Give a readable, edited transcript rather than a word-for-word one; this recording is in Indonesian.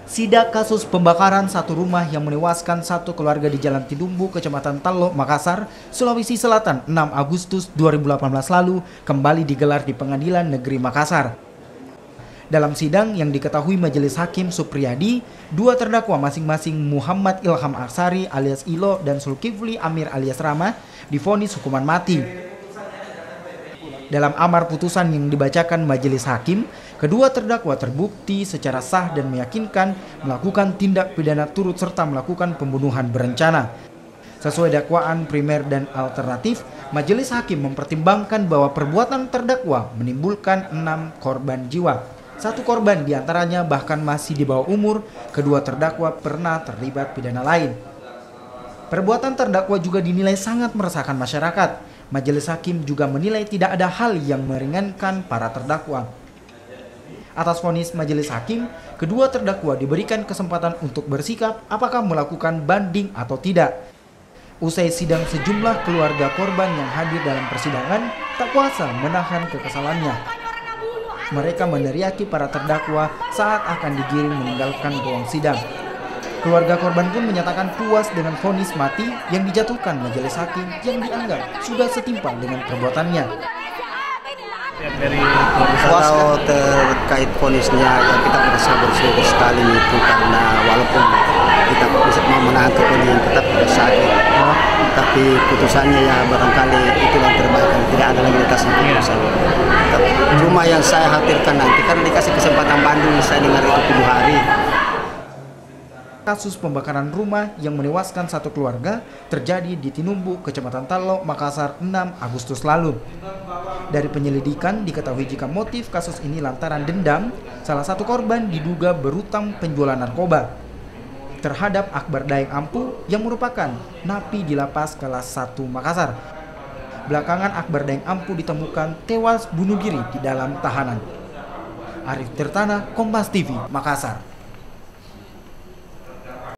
Sidak kasus pembakaran satu rumah yang menewaskan satu keluarga di Jalan Tidumbu, Kecamatan Tallo, Makassar, Sulawesi Selatan 6 Agustus 2018 lalu kembali digelar di Pengadilan Negeri Makassar. Dalam sidang yang diketahui Majelis Hakim Supriyadi, dua terdakwa masing-masing Muhammad Ilham Aksari alias Ilo dan Zulkifli Amir alias Rama divonis hukuman mati. Dalam amar putusan yang dibacakan Majelis Hakim, kedua terdakwa terbukti secara sah dan meyakinkan melakukan tindak pidana turut serta melakukan pembunuhan berencana. Sesuai dakwaan primer dan alternatif, Majelis Hakim mempertimbangkan bahwa perbuatan terdakwa menimbulkan 6 korban jiwa. Satu korban diantaranya bahkan masih di bawah umur, kedua terdakwa pernah terlibat pidana lain. Perbuatan terdakwa juga dinilai sangat meresahkan masyarakat. Majelis Hakim juga menilai tidak ada hal yang meringankan para terdakwa. Atas vonis Majelis Hakim, kedua terdakwa diberikan kesempatan untuk bersikap apakah melakukan banding atau tidak. Usai sidang, sejumlah keluarga korban yang hadir dalam persidangan tak kuasa menahan kekesalannya. Mereka meneriaki para terdakwa saat akan digiring meninggalkan ruang sidang. Keluarga korban pun menyatakan puas dengan vonis mati yang dijatuhkan Majelis Hakim yang dianggap sudah setimpal dengan perbuatannya. Kalau terkait vonisnya, ya kita merasa bersyukur sekali itu karena walaupun kita bisa mau menahan kepentingan tetap sakit, tapi putusannya ya barangkali itu yang terbaik, tidak ada lagi atasnya putusan. Cuma yang saya khawatirkan nanti karena dikasih kesempatan banding, saya dengar itu 7 hari. Kasus pembakaran rumah yang menewaskan satu keluarga terjadi di Tidumbu, Kecamatan Tallo, Makassar 6 Agustus lalu. Dari penyelidikan diketahui jika motif kasus ini lantaran dendam, salah satu korban diduga berutang penjualan narkoba terhadap Akbar Daeng Ampu yang merupakan napi di lapas kelas 1 Makassar. Belakangan Akbar Daeng Ampu ditemukan tewas bunuh diri di dalam tahanan. Arif Tirtana, Kompas TV, Makassar.